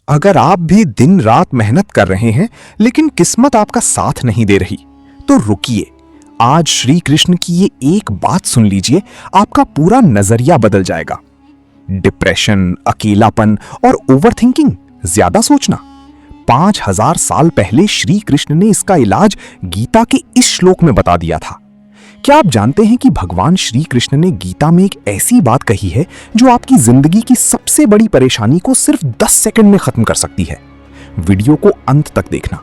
अगर आप भी दिन रात मेहनत कर रहे हैं लेकिन किस्मत आपका साथ नहीं दे रही, तो रुकिए। आज श्री कृष्ण की ये एक बात सुन लीजिए, आपका पूरा नजरिया बदल जाएगा। डिप्रेशन, अकेलापन और ओवरथिंकिंग, ज्यादा सोचना, 5000 साल पहले श्री कृष्ण ने इसका इलाज गीता के इस श्लोक में बता दिया था। क्या आप जानते हैं कि भगवान श्री कृष्ण ने गीता में एक ऐसी बात कही है जो आपकी जिंदगी की सबसे बड़ी परेशानी को सिर्फ 10 सेकंड में खत्म कर सकती है? वीडियो को अंत तक देखना।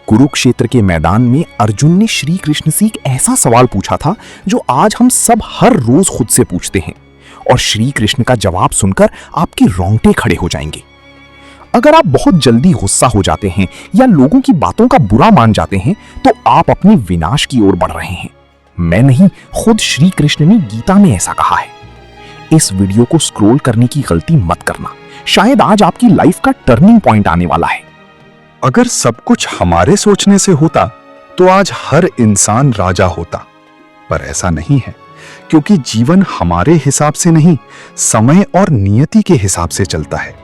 कुरुक्षेत्र के मैदान में अर्जुन ने श्री कृष्ण से एक ऐसा सवाल पूछा था जो आज हम सब हर रोज खुद से पूछते हैं, और श्री कृष्ण का जवाब सुनकर आपके रोंगटे खड़े हो जाएंगे। अगर आप बहुत जल्दी गुस्सा हो जाते हैं या लोगों की बातों का बुरा मान जाते हैं, तो आप अपने विनाश की ओर बढ़ रहे हैं। मैं नहीं, खुद श्री कृष्ण ने गीता में ऐसा कहा है। इस वीडियो को स्क्रॉल करने की गलती मत करना, शायद आज आपकी लाइफ का टर्निंग पॉइंट आने वाला है। अगर सब कुछ हमारे सोचने से होता तो आज हर इंसान राजा होता, पर ऐसा नहीं है, क्योंकि जीवन हमारे हिसाब से नहीं, समय और नियति के हिसाब से चलता है।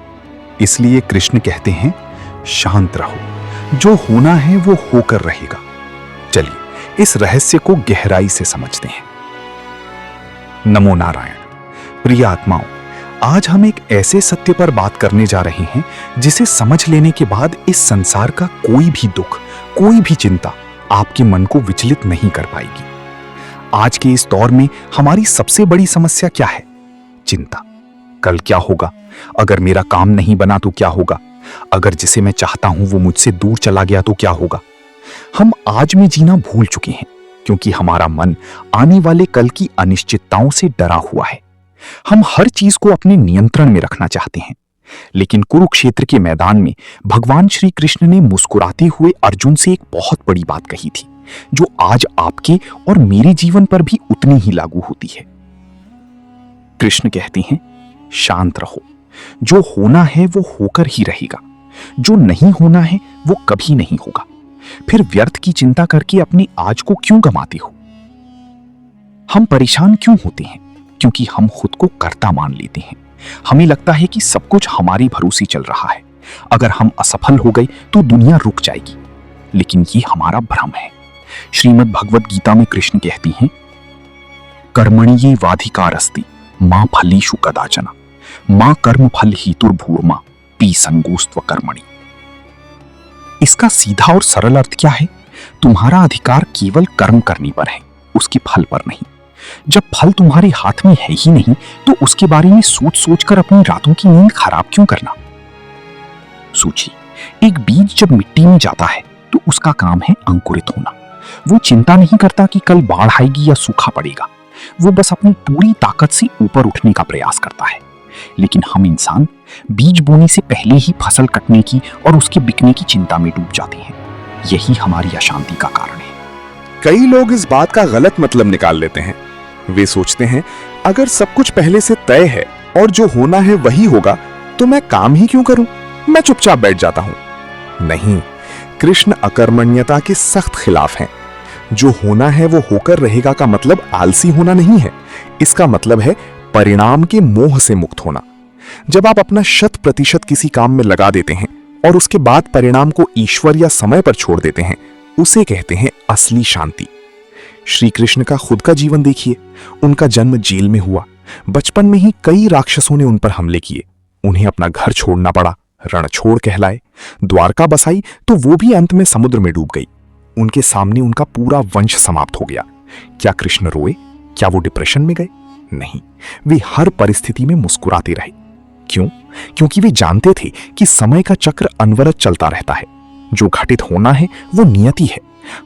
इसलिए कृष्ण कहते हैं, शांत रहो, जो होना है वो होकर रहेगा। चलिए इस रहस्य को गहराई से समझते हैं। नमो नारायण। प्रिय आत्माओं, आज हम एक ऐसे सत्य पर बात करने जा रहे हैं जिसे समझ लेने के बाद इस संसार का कोई भी दुख, कोई भी चिंता आपके मन को विचलित नहीं कर पाएगी। आज के इस दौर में हमारी सबसे बड़ी समस्या क्या है? चिंता। कल क्या होगा? अगर मेरा काम नहीं बना तो क्या होगा? अगर जिसे मैं चाहता हूं वो मुझसे दूर चला गया तो क्या होगा? हम आज में जीना भूल चुके हैं, क्योंकि हमारा मन आने वाले कल की अनिश्चितताओं से डरा हुआ है। हम हर चीज को अपने नियंत्रण में रखना चाहते हैं, लेकिन कुरुक्षेत्र के मैदान में भगवान श्री कृष्ण ने मुस्कुराते हुए अर्जुन से एक बहुत बड़ी बात कही थी, जो आज आपके और मेरे जीवन पर भी उतनी ही लागू होती है। कृष्ण कहते हैं, शांत रहो, जो होना है वो होकर ही रहेगा, जो नहीं होना है वो कभी नहीं होगा। फिर व्यर्थ की चिंता करके अपने आज को क्यों गंवाते हो? हम परेशान क्यों होते हैं? क्योंकि हम खुद को कर्ता मान लेते हैं। हमें लगता है कि सब कुछ हमारे भरोसे चल रहा है। अगर हम असफल हो गए तो दुनिया रुक जाएगी, लेकिन ये हमारा भ्रम है। श्रीमद् भगवद गीता में कृष्ण कहती हैं, कर्मणि वाधिकारस्ति मां फलेषु कदाचन मां कर्म फल हेतुर्भूर्मा पी संगोस्त्व कर्मणि। इसका सीधा और सरल अर्थ क्या है? तुम्हारा अधिकार केवल कर्म करने पर है, उसके फल पर नहीं। जब फल तुम्हारे हाथ में है ही नहीं, तो उसके बारे में सोच सोचकर अपनी रातों की नींद खराब क्यों करना? सोचिए, एक बीज जब मिट्टी में जाता है तो उसका काम है अंकुरित होना। वो चिंता नहीं करता कि कल बाढ़ आएगी या सूखा पड़ेगा। वो बस अपनी पूरी ताकत से ऊपर उठने का प्रयास करता है। लेकिन हम इंसान बीज बोने से पहले ही फसल कटने की और उसके बिकने की चिंता में डूब जाते हैं। यही हमारी अशांति का कारण है। कई लोग इस बात का गलत मतलब निकाल लेते हैं। वे सोचते हैं, अगर सब कुछ पहले से तय है और जो होना है वही होगा, तो मैं काम ही क्यों करूं? मैं चुपचाप बैठ जाता हूं। नहीं, कृष्ण अकर्मण्यता के सख्त खिलाफ हैं। जो होना है वो होकर रहेगा का मतलब आलसी होना नहीं है। इसका मतलब है परिणाम के मोह से मुक्त होना। जब आप अपना 100% किसी काम में लगा देते हैं और उसके बाद परिणाम को ईश्वर या समय पर छोड़ देते हैं, उसे कहते हैं असली शांति। श्री कृष्ण का खुद का जीवन देखिए। उनका जन्म जेल में हुआ। बचपन में ही कई राक्षसों ने उन पर हमले किए। उन्हें अपना घर छोड़ना पड़ा, रणछोड़ कहलाए। द्वारका बसाई तो वो भी अंत में समुद्र में डूब गई। उनके सामने उनका पूरा वंश समाप्त हो गया। क्या कृष्ण रोए? क्या वो डिप्रेशन में गए? नहीं, वे हर परिस्थिति में मुस्कुराते रहे। क्यों? क्योंकि वे जानते थे कि समय का चक्र अनवरत चलता रहता है। जो घटित होना है वो नियति है।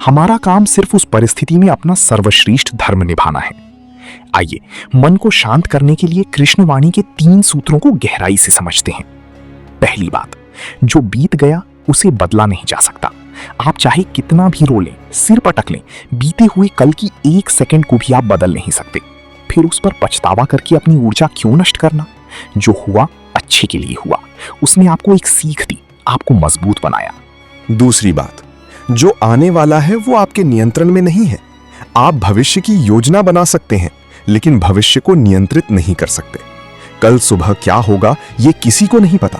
हमारा काम सिर्फ उस परिस्थिति में अपना सर्वश्रेष्ठ धर्म निभाना है। आइए मन को शांत करने के लिए कृष्णवाणी के 3 सूत्रों को गहराई से समझते हैं। पहली बात, जो बीत गया उसे बदला नहीं जा सकता। आप चाहे कितना भी रो लें, सिर पटक लें, बीते हुए कल की 1 सेकंड को भी आप बदल नहीं सकते। फिर उस पर पछतावा करके अपनी ऊर्जा क्यों नष्ट करना? जो हुआ अच्छे के लिए हुआ। उसने आपको एक सीख दी, आपको मजबूत बनाया। दूसरी बात, जो आने वाला है वो आपके नियंत्रण में नहीं है। आप भविष्य की योजना बना सकते हैं, लेकिन भविष्य को नियंत्रित नहीं कर सकते। कल सुबह क्या होगा ये किसी को नहीं पता।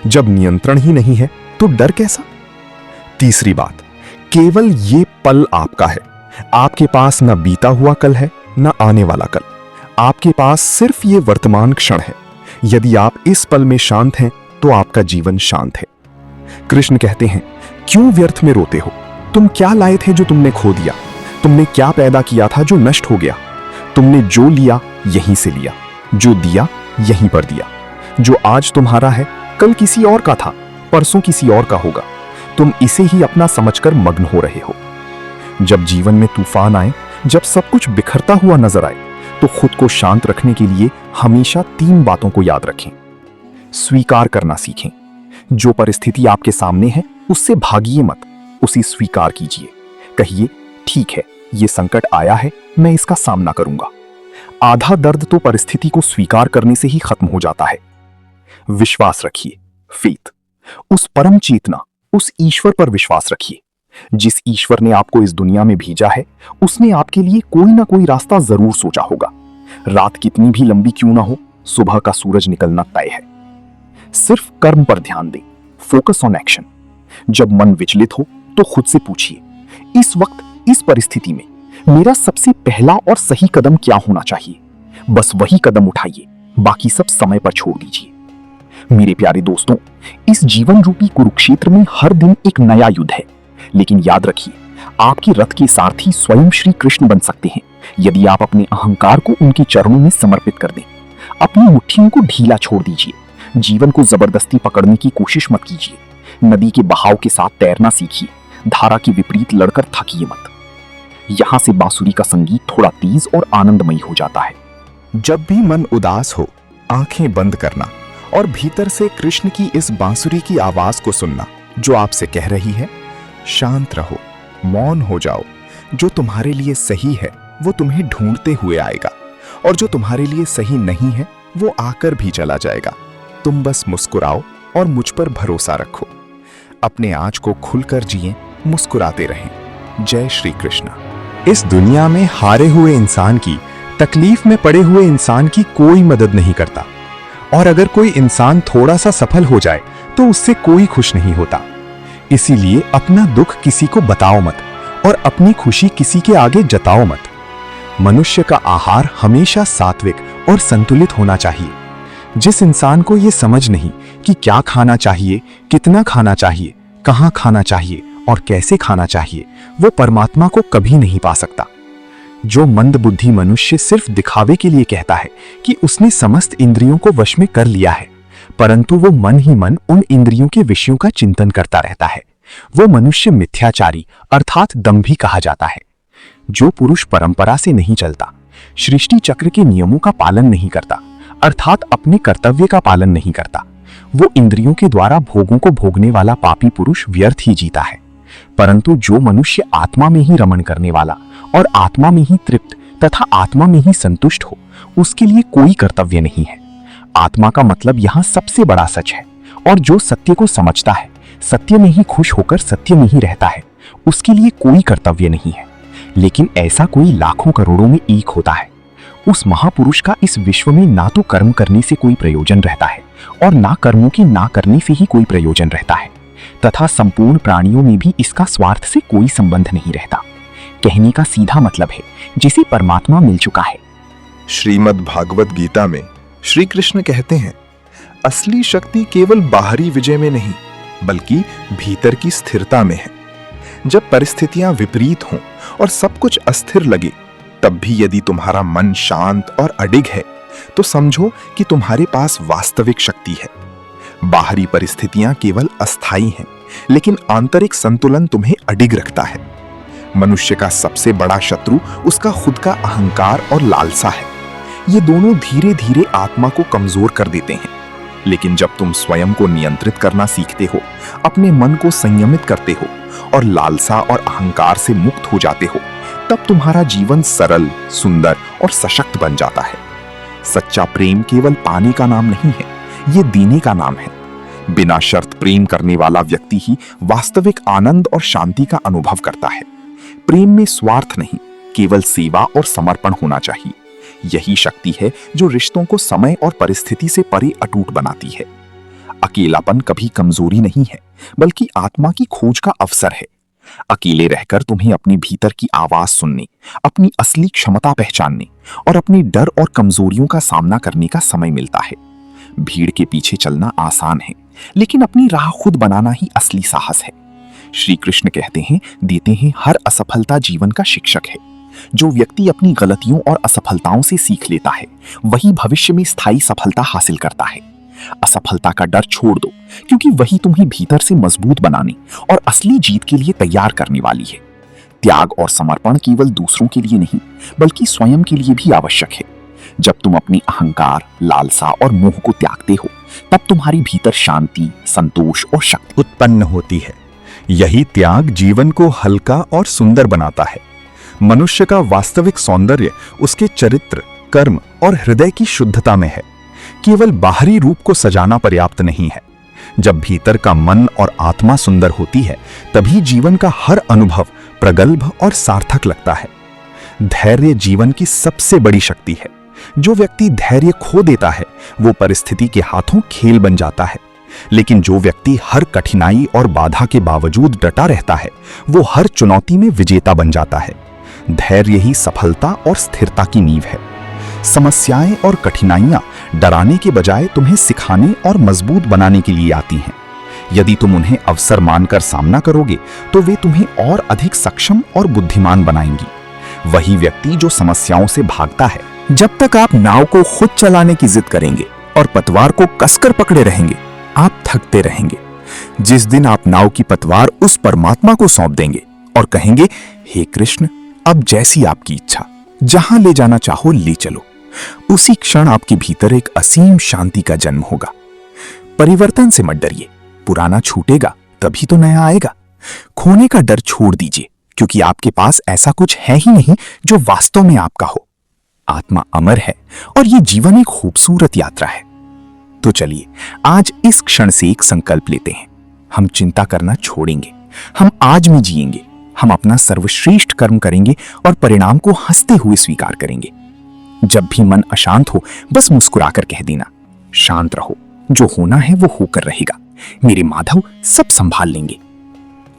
जब नियंत्रण ही नहीं है तो डर कैसा? तीसरी बात, केवल ये पल आपका है। आपके पास न बीता हुआ कल है न आने वाला कल। आपके पास सिर्फ ये वर्तमान क्षण है। यदि आप इस पल में शांत हैं तो आपका जीवन शांत है। कृष्ण कहते हैं, क्यों व्यर्थ में रोते हो? तुम क्या लाए थे जो तुमने खो दिया? तुमने क्या पैदा किया था जो नष्ट हो गया? तुमने जो लिया यहीं से लिया, जो दिया यहीं पर दिया। जो आज तुम्हारा है कल किसी और का था, परसों किसी और का होगा। तुम इसे ही अपना समझकर मग्न हो रहे हो। जब जीवन में तूफान आए, जब सब कुछ बिखरता हुआ नजर आए, तो खुद को शांत रखने के लिए हमेशा 3 बातों को याद रखें। स्वीकार करना सीखें। जो परिस्थिति आपके सामने है उससे भागिए मत, उसे स्वीकार कीजिए। कहिए, ठीक है, ये संकट आया है, मैं इसका सामना करूंगा। आधा दर्द तो परिस्थिति को स्वीकार करने से ही खत्म हो जाता है। विश्वास रखिए, फेथ। उस परम चेतना, उस ईश्वर पर विश्वास रखिए। जिस ईश्वर ने आपको इस दुनिया में भेजा है, उसने आपके लिए कोई ना कोई रास्ता जरूर सोचा होगा। रात कितनी भी लंबी क्यों ना हो, सुबह का सूरज निकलना तय है। सिर्फ कर्म पर ध्यान दें, फोकस ऑन एक्शन। जब मन विचलित हो तो खुद से पूछिए, इस वक्त इस परिस्थिति में मेरा सबसे पहला और सही कदम क्या होना चाहिए? बस वही कदम उठाइए, बाकी सब समय पर छोड़ दीजिए। मेरे प्यारे दोस्तों, इस जीवन रूपी कुरुक्षेत्र में हर दिन एक नया युद्ध है। लेकिन याद रखिए, आपके रथ के सारथी स्वयं श्री कृष्ण बन सकते हैं यदि आप अपने अहंकार को उनके चरणों में समर्पित कर दें। अपनी मुट्ठियों को ढीला छोड़ दीजिए। जीवन को जबरदस्ती पकड़ने की कोशिश मत कीजिए। नदी के बहाव के साथ तैरना सीखिए। धारा के विपरीत लड़कर थकिए मत। यहां से बांसुरी का संगीत थोड़ा तेज और आनंदमयी हो जाता है। जब भी मन उदास हो, आंखें बंद करना और भीतर से कृष्ण की इस बांसुरी की आवाज को सुनना, जो आपसे कह रही है, शांत रहो, मौन हो जाओ। जो तुम्हारे लिए सही है वो तुम्हें ढूंढते हुए आएगा, और जो तुम्हारे लिए सही नहीं है वो आकर भी चला जाएगा। तुम बस मुस्कुराओ और मुझ पर भरोसा रखो। अपने आज को खुलकर जिए, मुस्कुराते रहें। जय श्री कृष्ण। इस दुनिया में हारे हुए इंसान की, तकलीफ में पड़े हुए इंसान की कोई मदद नहीं करता। और अगर कोई इंसान थोड़ा सा सफल हो जाए तो उससे कोई खुश नहीं होता। इसीलिए अपना दुख किसी को बताओ मत और अपनी खुशी किसी के आगे जताओ मत। मनुष्य का आहार हमेशा सात्विक और संतुलित होना चाहिए। जिस इंसान को यह समझ नहीं कि क्या खाना चाहिए, कितना खाना चाहिए, कहां खाना चाहिए और कैसे खाना चाहिए, वो परमात्मा को कभी नहीं पा सकता। जो मंदबुद्धि मनुष्य सिर्फ दिखावे के लिए कहता है कि उसने समस्त इंद्रियों को वश में कर लिया है, परंतु वो मन ही मन उन इंद्रियों के विषयों का चिंतन करता रहता है, वो मनुष्य मिथ्याचारी अर्थात दंभी कहा जाता है। जो पुरुष परंपरा से नहीं चलता, सृष्टि चक्र के नियमों का पालन नहीं करता, अर्थात अपने कर्तव्य का पालन नहीं करता, वो इंद्रियों के द्वारा भोगों को भोगने वाला पापी पुरुष व्यर्थ ही जीता है। परंतु जो मनुष्य आत्मा में ही रमण करने वाला और आत्मा में ही तृप्त तथा आत्मा में ही संतुष्ट हो, उसके लिए कोई कर्तव्य नहीं है। आत्मा का मतलब यहाँ सबसे बड़ा सच है, और जो सत्य को समझता है, सत्य में ही खुश होकर सत्य में ही रहता है, उसके लिए कोई कर्तव्य नहीं है। लेकिन ऐसा कोई लाखों करोड़ों में एक होता है। उस महापुरुष का इस विश्व में ना तो कर्म करने से कोई प्रयोजन रहता है और ना कर्मों के ना करने से ही कोई प्रयोजन रहता है, तथा संपूर्ण प्राणियों में भी इसका स्वार्थ से कोई संबंध नहीं रहता। कहने का सीधा मतलब है, जिसे परमात्मा मिल चुका है। श्रीमद् भागवत गीता में श्री कृष्ण कहते हैं, असली शक्ति केवल बाहरी विजय में नहीं बल्कि भीतर की स्थिरता में है। जब परिस्थितियां विपरीत हों और सब कुछ अस्थिर लगे, तब भी यदि तुम्हारा मन शांत और अडिग है तो समझो कि तुम्हारे पास वास्तविक शक्ति है। बाहरी परिस्थितियां केवल अस्थायी हैं, लेकिन आंतरिक संतुलन तुम्हें अडिग रखता है। मनुष्य का सबसे बड़ा शत्रु उसका खुद का अहंकार और लालसा है। ये दोनों धीरे धीरे आत्मा को कमजोर कर देते हैं। लेकिन जब तुम स्वयं को नियंत्रित करना सीखते हो, अपने मन को संयमित करते हो और लालसा और अहंकार से मुक्त हो जाते हो, तब तुम्हारा जीवन सरल, सुंदर और सशक्त बन जाता है। सच्चा प्रेम केवल पाने का नाम नहीं है, ये देने का नाम है। बिना शर्त प्रेम करने वाला व्यक्ति ही वास्तविक आनंद और शांति का अनुभव करता है। प्रेम में स्वार्थ नहीं, केवल सेवा और समर्पण होना चाहिए। यही शक्ति है जो रिश्तों को समय और परिस्थिति से परे अटूट बनाती है। अकेलापन कभी कमजोरी नहीं है, बल्कि आत्मा की खोज का अवसर है। अकेले रहकर तुम्हें अपने भीतर की आवाज सुनने, अपनी असली क्षमता पहचानने और अपने डर और कमजोरियों का सामना करने का समय मिलता है। भीड़ के पीछे चलना आसान है, लेकिन अपनी राह खुद बनाना ही असली साहस है। श्री कृष्ण कहते हैं, देते हैं, हर असफलता जीवन का शिक्षक है। जो व्यक्ति अपनी गलतियों और असफलताओं से सीख लेता है, वही भविष्य में स्थायी सफलता हासिल करता है। असफलता का डर छोड़ दो, क्योंकि वही तुम्हें भीतर से मजबूत बनाने और असली जीत के लिए तैयार करने वाली है। त्याग और समर्पण केवल दूसरों के लिए नहीं, बल्कि स्वयं के लिए भी आवश्यक है। जब तुम अपनी अहंकार, लालसा और मोह को त्यागते हो, तब तुम्हारी भीतर शांति, संतोष और शक्ति उत्पन्न होती है। यही त्याग जीवन को हल्का और सुंदर बनाता है। मनुष्य का वास्तविक सौंदर्य उसके चरित्र, कर्म और हृदय की शुद्धता में है। केवल बाहरी रूप को सजाना पर्याप्त नहीं है। जब भीतर का मन और आत्मा सुंदर होती है, तभी जीवन का हर अनुभव प्रगल्भ और सार्थक लगता है। धैर्य जीवन की सबसे बड़ी शक्ति है। जो व्यक्ति धैर्य खो देता है, वो परिस्थिति के हाथों खेल बन जाता है। लेकिन जो व्यक्ति हर कठिनाई और बाधा के बावजूद डटा रहता है, वो हर चुनौती में विजेता बन जाता है। धैर्य ही सफलता और स्थिरता की नींव है। समस्याएं और कठिनाइयां डराने के बजाय तुम्हें सिखाने और मजबूत बनाने के लिए आती हैं। यदि तुम उन्हें अवसर मानकर सामना करोगे, तो वे तुम्हें और अधिक सक्षम और बुद्धिमान बनाएंगी। वही व्यक्ति जो समस्याओं से भागता है, जब तक आप नाव को खुद चलाने की जिद करेंगे और पतवार को कसकर पकड़े रहेंगे, आप थकते रहेंगे। जिस दिन आप नाव की पतवार उस परमात्मा को सौंप देंगे और कहेंगे, हे कृष्ण, अब जैसी आपकी इच्छा, जहां ले जाना चाहो ले चलो, उसी क्षण आपके भीतर एक असीम शांति का जन्म होगा। परिवर्तन से मत डरिए, पुराना छूटेगा तभी तो नया आएगा। खोने का डर छोड़ दीजिए, क्योंकि आपके पास ऐसा कुछ है ही नहीं जो वास्तव में आपका हो। आत्मा अमर है और ये जीवन एक खूबसूरत यात्रा है। तो चलिए आज इस क्षण से एक संकल्प लेते हैं। हम चिंता करना छोड़ेंगे, हम आज में जिएंगे, हम अपना सर्वश्रेष्ठ कर्म करेंगे और परिणाम को हंसते हुए स्वीकार करेंगे। जब भी मन अशांत हो, बस मुस्कुराकर कह देना, शांत रहो, जो होना है वो होकर रहेगा, मेरे माधव सब संभाल लेंगे।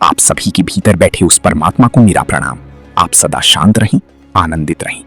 आप सभी के भीतर बैठे उस परमात्मा को मेरा प्रणाम। आप सदा शांत रहें, आनंदित रहें।